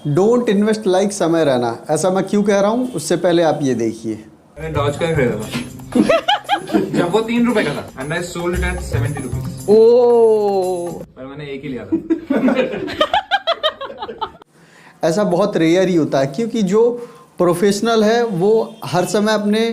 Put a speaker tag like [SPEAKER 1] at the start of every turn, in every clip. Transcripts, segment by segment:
[SPEAKER 1] Don't invest like समय रैना। ऐसा मैं क्यों कह रहा हूँ उससे पहले आप ये देखिए।
[SPEAKER 2] मैंने डॉज का खरीदा था जब वो 3 रुपए का था and I sold it at 70 rupees.
[SPEAKER 3] ओ
[SPEAKER 2] पर मैंने एक ही लिया था।
[SPEAKER 1] ऐसा बहुत रेयर ही होता है क्योंकि जो प्रोफेशनल है वो हर समय अपने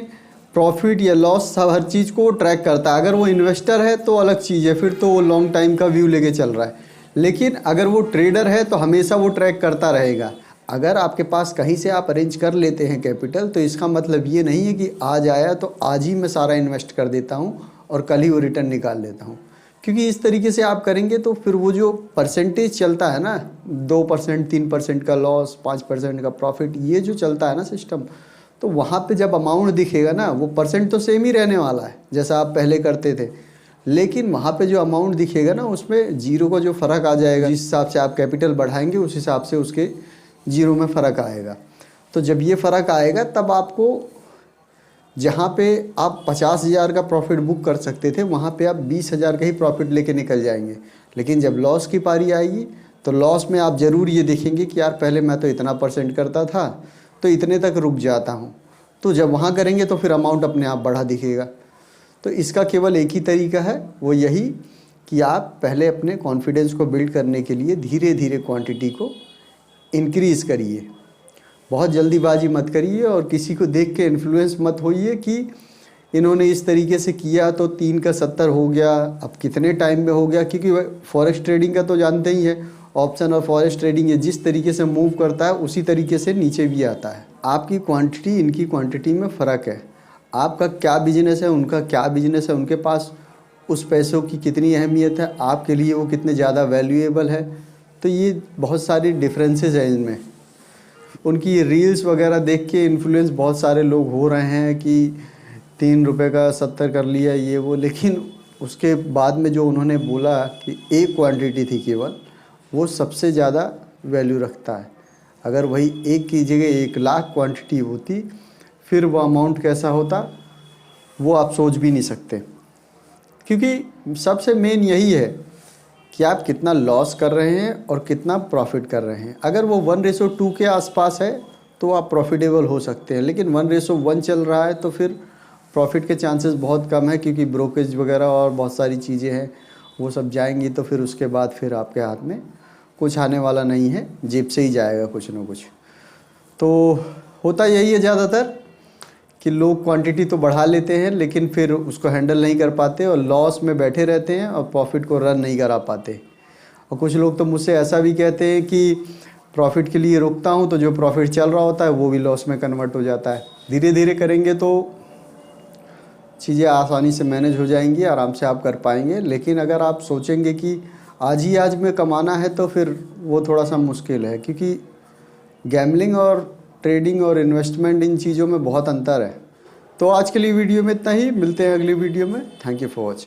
[SPEAKER 1] प्रॉफिट या लॉस सब हर चीज़ को ट्रैक करता है। अगर वो इन्वेस्टर है तो अलग चीज़ है, फिर तो वो लॉन्ग टाइम का व्यू लेके चल रहा है। लेकिन अगर वो ट्रेडर है तो हमेशा वो ट्रैक करता रहेगा। अगर आपके पास कहीं से आप अरेंज कर लेते हैं कैपिटल, तो इसका मतलब ये नहीं है कि आज आया तो आज ही मैं सारा इन्वेस्ट कर देता हूँ और कल ही वो रिटर्न निकाल लेता हूँ। क्योंकि इस तरीके से आप करेंगे तो फिर वो जो परसेंटेज चलता है ना, 2% 3% का लॉस, 5% का प्रॉफिट, ये जो चलता है ना सिस्टम, तो वहाँ पे जब अमाउंट दिखेगा ना, वो परसेंट तो सेम ही रहने वाला है जैसा आप पहले करते थे, लेकिन वहाँ पे जो अमाउंट दिखेगा ना उसमें जीरो का जो फ़र्क आ जाएगा। जिस हिसाब से आप कैपिटल बढ़ाएंगे उस हिसाब से उसके जीरो में फ़र्क आएगा। तो जब ये फ़र्क आएगा तब आपको जहाँ पे आप 50,000 का प्रॉफिट बुक कर सकते थे वहाँ पे आप 20,000 का ही प्रॉफिट लेके निकल जाएंगे। लेकिन जब लॉस की पारी आएगी तो लॉस में आप ज़रूर ये देखेंगे कि यार पहले मैं तो इतना परसेंट करता था तो इतने तक रुक जाता हूँ। तो जब वहाँ करेंगे तो फिर अमाउंट अपने आप बढ़ा दिखेगा। तो इसका केवल एक ही तरीका है, वो यही कि आप पहले अपने कॉन्फिडेंस को बिल्ड करने के लिए धीरे धीरे क्वांटिटी को इंक्रीज़ करिए। बहुत जल्दीबाजी मत करिए और किसी को देख के इन्फ्लुएंस मत होइए कि इन्होंने इस तरीके से किया तो 3 का 70 हो गया, अब कितने टाइम में हो गया। क्योंकि फॉरेक्स ट्रेडिंग का तो जानते ही है, ऑप्शन और फॉरेक्स ट्रेडिंग ये जिस तरीके से मूव करता है उसी तरीके से नीचे भी आता है। आपकी क्वांटिटी इनकी क्वांटिटी में फ़र्क है। आपका क्या बिजनेस है, उनका क्या बिजनेस है, उनके पास उस पैसों की कितनी अहमियत है, आपके लिए वो कितने ज़्यादा वैल्यूएबल है। तो ये बहुत सारी डिफरेंसेस हैं इनमें। उनकी रील्स वगैरह देख के इन्फ्लुएंस बहुत सारे लोग हो रहे हैं कि 3 रुपए का 70 कर लिया ये वो, लेकिन उसके बाद में जो उन्होंने बोला कि एक क्वांटिटी थी केवल, वो सबसे ज़्यादा वैल्यू रखता है। अगर वही एक की जगह 1 लाख क्वांटिटी होती फिर वो अमाउंट कैसा होता वो आप सोच भी नहीं सकते। क्योंकि सबसे मेन यही है कि आप कितना लॉस कर रहे हैं और कितना प्रॉफिट कर रहे हैं। अगर वो 1:2 के आसपास है तो आप प्रॉफिटेबल हो सकते हैं, लेकिन 1:1 चल रहा है तो फिर प्रॉफिट के चांसेस बहुत कम है। क्योंकि ब्रोकेज वगैरह और बहुत सारी चीज़ें हैं वो सब जाएंगी तो फिर उसके बाद फिर आपके हाथ में कुछ आने वाला नहीं है, जेब से ही जाएगा कुछ ना कुछ। तो होता यही है ज़्यादातर कि लोग क्वांटिटी तो बढ़ा लेते हैं लेकिन फिर उसको हैंडल नहीं कर पाते और लॉस में बैठे रहते हैं और प्रॉफिट को रन नहीं करा पाते। और कुछ लोग तो मुझसे ऐसा भी कहते हैं कि प्रॉफिट के लिए रुकता हूं तो जो प्रॉफिट चल रहा होता है वो भी लॉस में कन्वर्ट हो जाता है। धीरे धीरे करेंगे तो चीज़ें आसानी से मैनेज हो जाएंगी, आराम से आप कर पाएंगे। लेकिन अगर आप सोचेंगे कि आज ही आज में कमाना है तो फिर वो थोड़ा सा मुश्किल है। क्योंकि गैम्बलिंग और ट्रेडिंग और इन्वेस्टमेंट इन चीज़ों में बहुत अंतर है। तो आज के लिए वीडियो में इतना ही, मिलते हैं अगली वीडियो में। Thank you for watching.